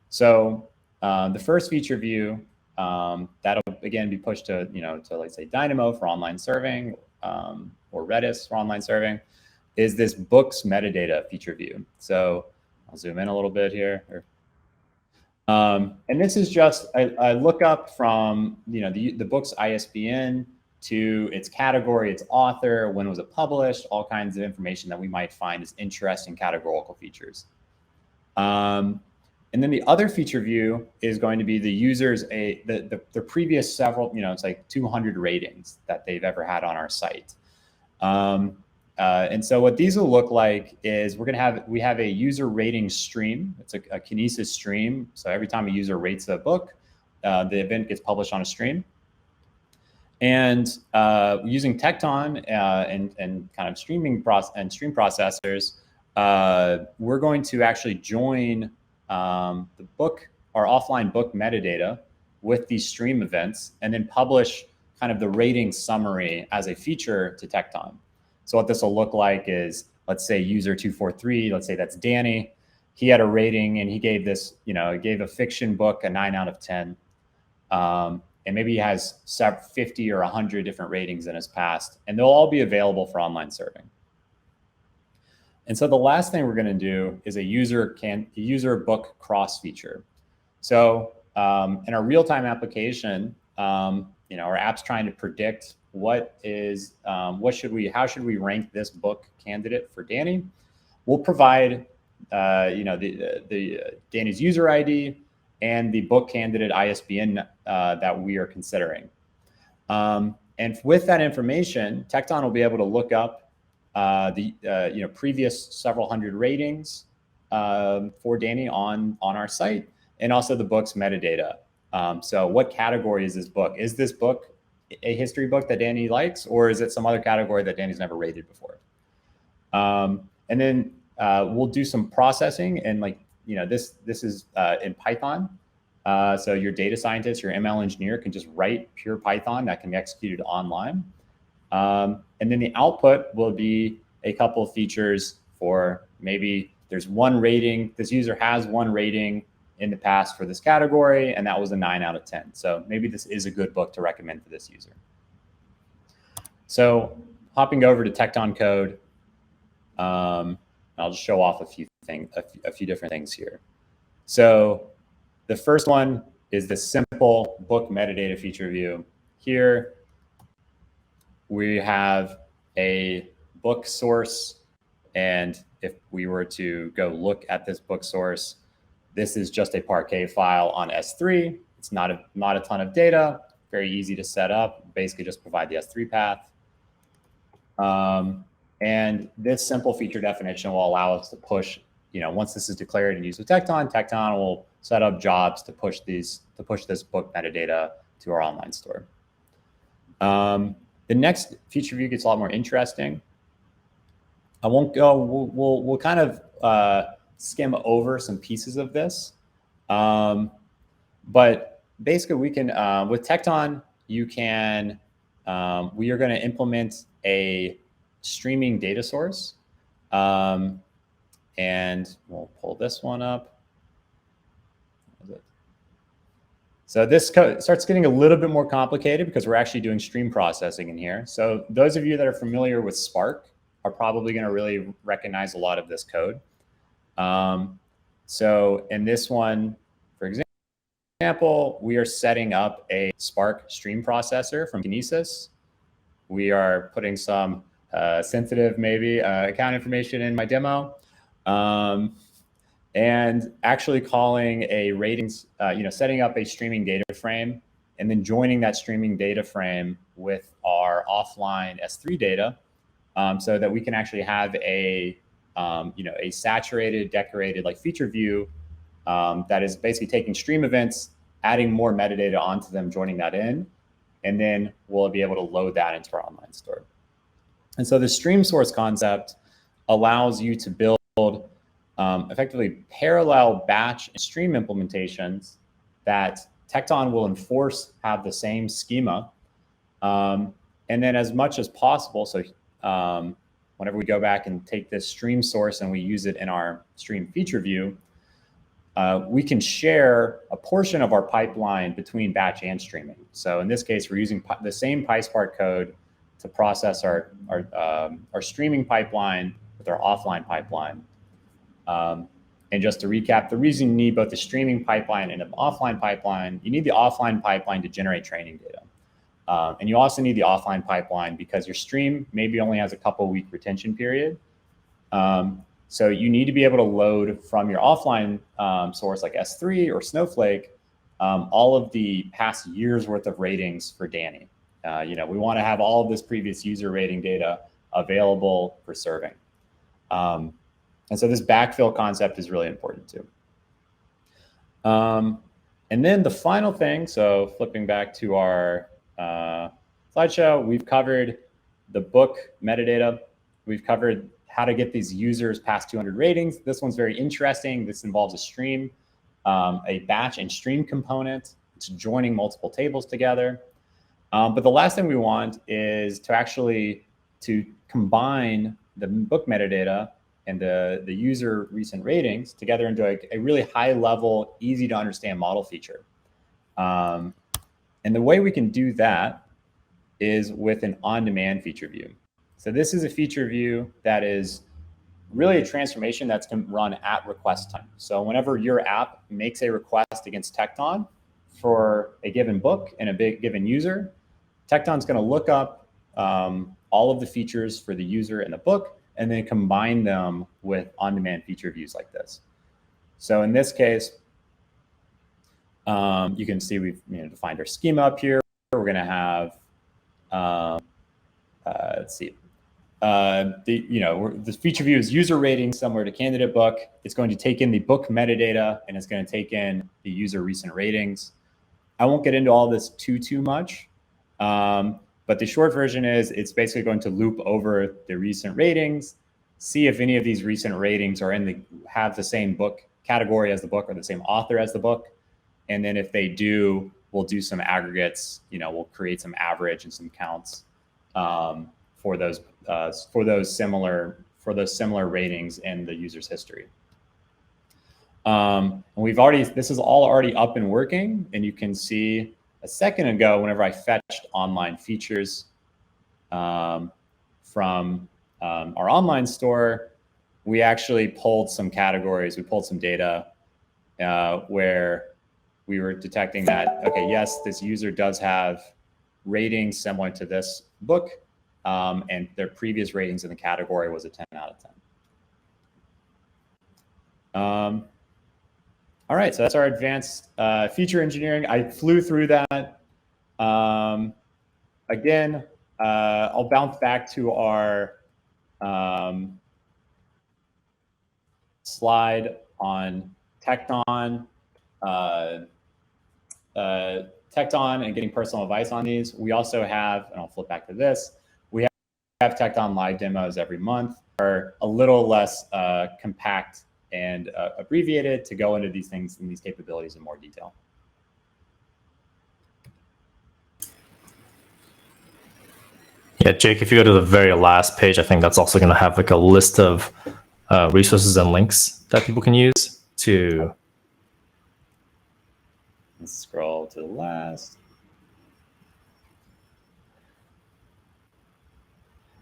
So the first feature view, that'll again be pushed to, to let's say Dynamo for online serving, or Redis for online serving, is this books metadata feature view. So I'll zoom in a little bit here. And this is just a lookup from the book's ISBN to its category, its author, when was it published, all kinds of information that we might find as interesting categorical features. And then the other feature view is going to be the user's the previous several, it's like 200 ratings that they've ever had on our site. And so what these will look like is we have a user rating stream. It's a Kinesis stream. So every time a user rates a book, the event gets published on a stream. And using Tecton and kind of stream processors, we're going to actually join our offline book metadata with these stream events and then publish kind of the rating summary as a feature to Tecton. So what this will look like is, let's say user 243, let's say that's Danny. he had a rating and he gave this, he gave a fiction book a 9 out of 10. And maybe he has 50 or 100 different ratings in his past, and they'll all be available for online serving. And so the last thing we're going to do is a user book cross feature. So in our real-time application, our app's trying to predict how should we rank this book candidate for Danny. We'll provide Danny's user ID and the book candidate ISBN that we are considering. And with that information, Tecton will be able to look up the previous several hundred ratings for Danny on our site, and also the book's metadata. So what category is this book? Is this book a history book that Danny likes, or is it some other category that Danny's never rated before? And then we'll do some processing, and this is in Python. So your data scientist, your ML engineer can just write pure Python that can be executed online. And then the output will be a couple of features for maybe there's one rating, this user has one rating in the past for this category, and that was a 9 out of 10. So maybe this is a good book to recommend for this user. So hopping over to Tecton code, I'll just show off a few different things here. So the first one is the simple book metadata feature view. Here we have a book source, and if we were to go look at this book source, this is just a Parquet file on S3. It's not a ton of data, very easy to set up. Basically just provide the S3 path. And this simple feature definition will allow us to push, once this is declared and used with Tecton, Tecton will set up jobs to push this book metadata to our online store. The next feature view gets a lot more interesting. I won't go, we'll kind of skim over some pieces of this. But basically we can, with Tecton, we are going to implement a streaming data source. And we'll pull this one up. So this code starts getting a little bit more complicated because we're actually doing stream processing in here. So those of you that are familiar with Spark are probably going to really recognize a lot of this code. So in this one, for example, we are setting up a Spark stream processor from Kinesis. We are putting some sensitive, maybe account information in my demo, and actually calling a ratings, setting up a streaming data frame, and then joining that streaming data frame with our offline S3 data, so that we can actually have a saturated, decorated feature view that is basically taking stream events, adding more metadata onto them, joining that in, and then we'll be able to load that into our online store. And so the stream source concept allows you to build effectively parallel batch and stream implementations that Tecton will enforce have the same schema. And then as much as possible, so whenever we go back and take this stream source and we use it in our stream feature view, we can share a portion of our pipeline between batch and streaming. So in this case, we're using the same PySpark code to process our streaming pipeline with our offline pipeline. And just to recap, the reason you need both the streaming pipeline and an offline pipeline, you need the offline pipeline to generate training data. And you also need the offline pipeline because your stream maybe only has a couple week retention period. So you need to be able to load from your offline source like S3 or Snowflake, all of the past year's worth of ratings for Danny. We want to have all of this previous user rating data available for serving. And so this backfill concept is really important too. And then the final thing, so flipping back to our slideshow, we've covered the book metadata. We've covered how to get these users past 200 ratings. This one's very interesting. This involves a stream, a batch and stream component. It's joining multiple tables together. But the last thing we want is to combine the book metadata and the user recent ratings together into a really high level, easy to understand model feature. And the way we can do that is with an on-demand feature view. So this is a feature view that is really a transformation that's going to run at request time. So whenever your app makes a request against Tecton for a given book and a given user, Tecton's going to look up all of the features for the user and the book, and then combine them with on-demand feature views like this. So in this case, you can see we've defined our schema up here. We're going to have, let's see, the feature view is user rating similar to candidate book. It's going to take in the book metadata, and it's going to take in the user recent ratings. I won't get into all this too much, but the short version is it's basically going to loop over the recent ratings, see if any of these recent ratings are have the same book category as the book or the same author as the book. And then if they do, we'll do some aggregates, we'll create some average and some counts for those similar ratings in the user's history. And this is all already up and working, and you can see a second ago, whenever I fetched online features from our online store, we actually pulled some categories. We pulled some data where we were detecting that, okay, yes, this user does have ratings similar to this book, and their previous ratings in the category was a 10 out of 10. All right, so that's our advanced feature engineering. I flew through that. Again, I'll bounce back to our slide on Tecton, Tecton and getting personal advice on these. We also have, and I'll flip back to this, we have Tecton live demos every month, are a little less compact and abbreviated to go into these things and these capabilities in more detail. Yeah, Jake, if you go to the very last page, I think that's also going to have like a list of resources and links that people can use to. Let's scroll to the last.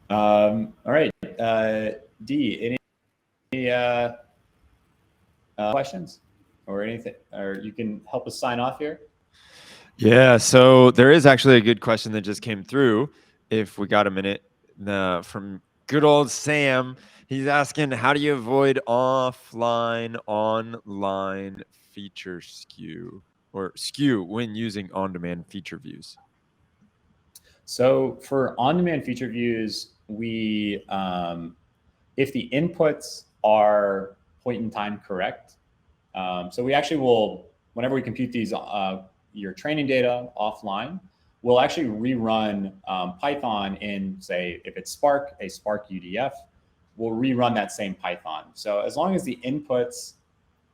All right, D, any questions or anything, or you can help us sign off here? Yeah, so there is actually a good question that just came through. If we got a minute, from good old Sam, he's asking, how do you avoid offline online feature skew when using on-demand feature views? So for on-demand feature views, we, if the inputs are point in time correct, so we actually will, whenever we compute these, your training data offline, we'll actually rerun Python in, say, if it's Spark, a Spark UDF, we'll rerun that same Python. So as long as the inputs,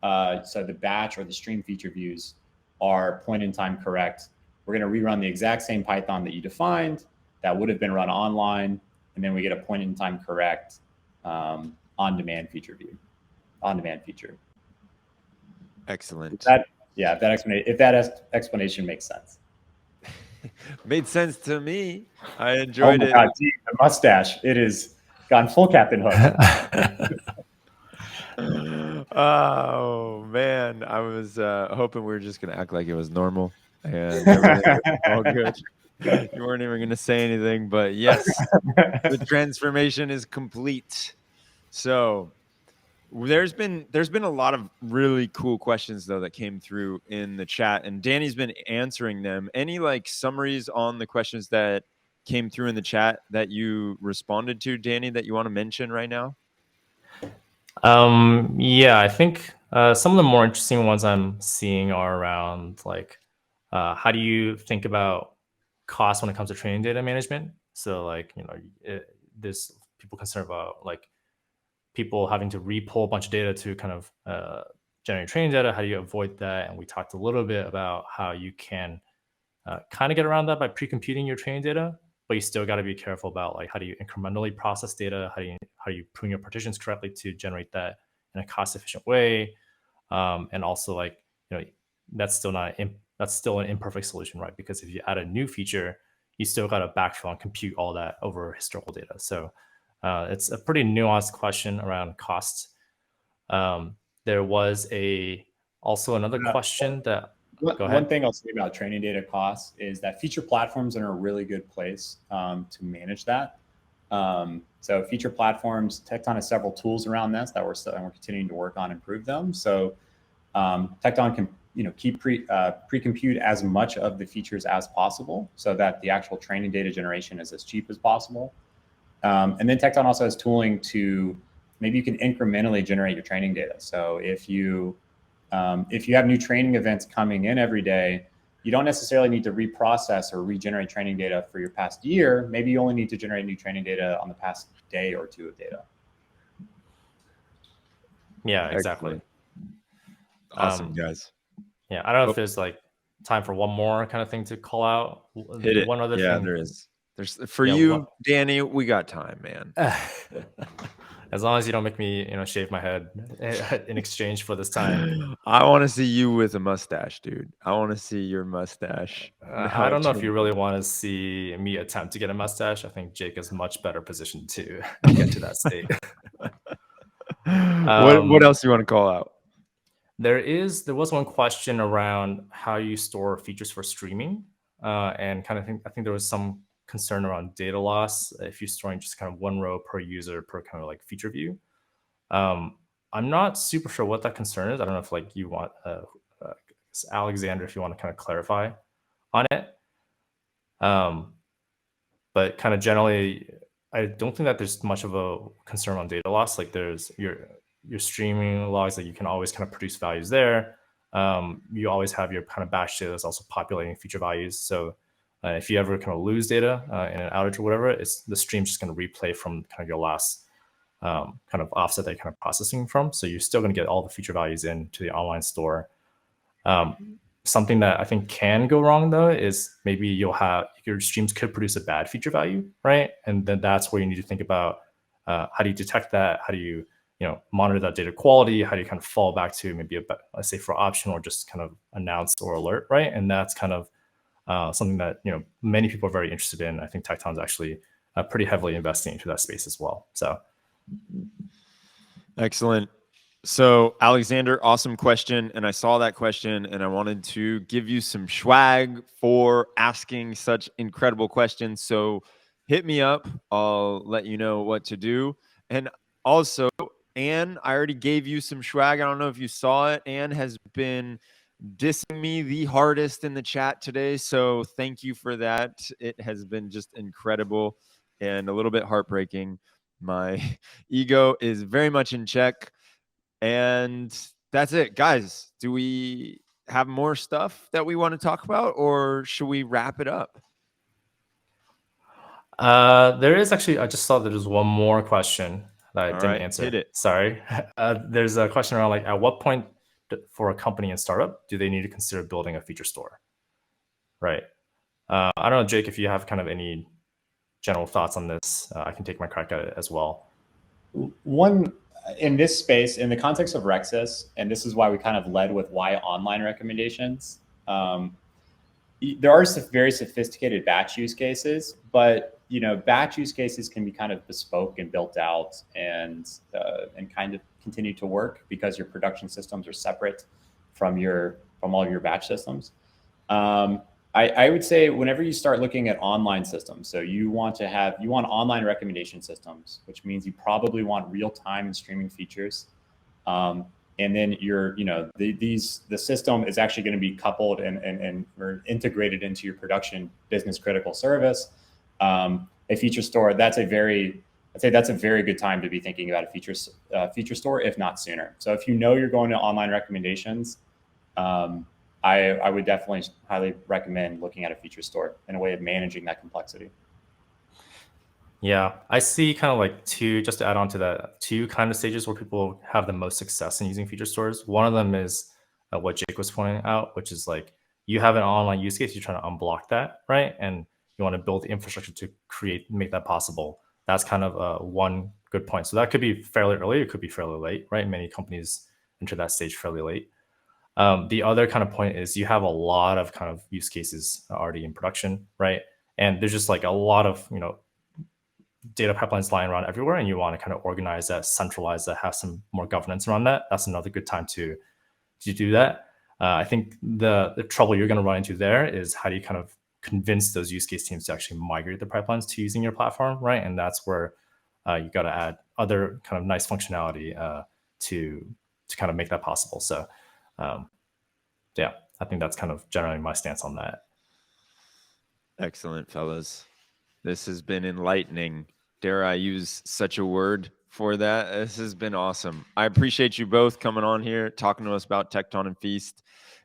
so the batch or the stream feature views are point in time correct, we're going to rerun the exact same Python that you defined that would have been run online, and then we get a point in time correct on-demand feature view, on-demand feature. Excellent. If that explanation makes sense. Made sense to me. I enjoyed it. God, geez, the mustache, it is gone full Captain Hook. Oh man, I was hoping we were just gonna act like it was normal and everything was all good. You weren't even gonna say anything, but yes, the transformation is complete. So there's been a lot of really cool questions though that came through in the chat, and Danny's been answering them. Any like summaries on the questions that came through in the chat that you responded to, Danny, that you want to mention right now? Yeah, I think some of the more interesting ones I'm seeing are around like how do you think about cost when it comes to training data management? So like, there's people concerned about like people having to re-pull a bunch of data to kind of generate training data. How do you avoid that? And we talked a little bit about how you can kind of get around that by pre-computing your training data. but you still got to be careful about like how do you incrementally process data, how do you prune your partitions correctly to generate that in a cost efficient way, and also like that's still an imperfect solution, right? Because if you add a new feature, you still got to backfill and compute all that over historical data. So it's a pretty nuanced question around cost. There was also another question that. Go ahead. One thing I'll say about training data costs is that feature platforms are in a really good place to manage that. So feature platforms, Tecton has several tools around this that we're continuing to work on, improve them. So Tecton can keep pre-compute as much of the features as possible so that the actual training data generation is as cheap as possible. And then Tecton also has tooling to maybe you can incrementally generate your training data. So if you have new training events coming in every day, you don't necessarily need to reprocess or regenerate training data for your past year. Maybe you only need to generate new training data on the past day or two of data. Yeah, exactly. Awesome, guys. Yeah, I don't know if there's like time for one more kind of thing to call out. Hit it. One other thing. there is. There's you, Danny. We got time, man. As long as you don't make me, shave my head in exchange for this time. I want to see you with a mustache, dude. I want to see your mustache. I don't know if you really want to see me attempt to get a mustache. I think Jake is much better positioned to get to that state. What else do you want to call out? There was one question around how you store features for streaming, and I think there was some concern around data loss if you're storing just kind of one row per user per kind of like feature view. I'm not super sure what that concern is. I don't know if like you want Alexander, if you want to kind of clarify on it. But kind of generally, I don't think that there's much of a concern on data loss. Like there's your streaming logs that you can always kind of produce values there. You always have your kind of batch data that's also populating feature values. So if you ever kind of lose data in an outage or whatever, the stream's just going to replay from kind of your last kind of offset that you're kind of processing from. So you're still going to get all the feature values into the online store. Something that I think can go wrong though is maybe your streams could produce a bad feature value, right? And then that's where you need to think about how do you detect that? How do you monitor that data quality? How do you kind of fall back to maybe let's say for option or just kind of announce or alert, right? And that's kind of something that many people are very interested in. I think Tecton's actually pretty heavily investing into that space as well. So excellent. So Alexander, awesome question. And I saw that question and I wanted to give you some swag for asking such incredible questions. So hit me up. I'll let you know what to do. And also, Anne, I already gave you some swag. I don't know if you saw it. Anne has been dissing me the hardest in the chat today. So thank you for that. It has been just incredible and a little bit heartbreaking. My ego is very much in check. And that's it, guys. Do we have more stuff that we want to talk about, or should we wrap it up? There is actually, I just saw that there's one more question that I didn't answer. Hit it. Sorry. There's a question around like, at what point for a company and startup do they need to consider building a feature store? Right. I don't know, Jake, if you have kind of any general thoughts on this, I can take my crack at it as well. One, in this space, in the context of RecSys, and this is why we kind of led with why online recommendations, there are some very sophisticated batch use cases, but batch use cases can be kind of bespoke and built out and kind of continue to work because your production systems are separate from all of your batch systems. I would say whenever you start looking at online systems, so you want online recommendation systems, which means you probably want real-time and streaming features. And then the system is actually going to be coupled and or integrated into your production business critical service. A feature store, I'd say that's a very good time to be thinking about a feature store, if not sooner. So if you're going to online recommendations, I would definitely highly recommend looking at a feature store in a way of managing that complexity. Yeah, I see kind of like just to add on to that, two kind of stages where people have the most success in using feature stores. One of them is what Jake was pointing out, which is like you have an online use case, you're trying to unblock that, right? And you want to build the infrastructure to make that possible. That's kind of one good point. So that could be fairly early, it could be fairly late, right? Many companies enter that stage fairly late. The other kind of point is you have a lot of kind of use cases already in production, right? And there's just like a lot of, data pipelines lying around everywhere, and you want to kind of organize that, centralize that, have some more governance around that. That's another good time to do that. I think the trouble you're going to run into there is how do you kind of convince those use case teams to actually migrate the pipelines to using your platform, right? And that's where you got to add other kind of nice functionality to kind of make that possible. So yeah, I think that's kind of generally my stance on that. Excellent, fellas. This has been enlightening. Dare I use such a word for that? This has been awesome. I appreciate you both coming on here, talking to us about Tecton and Feast.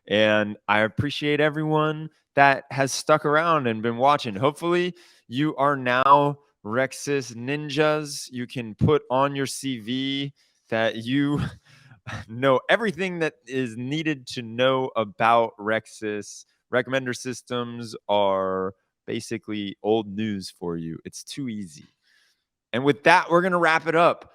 And I appreciate everyone that has stuck around and been watching. Hopefully, you are now RecSys ninjas. You can put on your CV that you know everything that is needed to know about RecSys. Recommender systems are basically old news for you. It's too easy. And with that, we're going to wrap it up.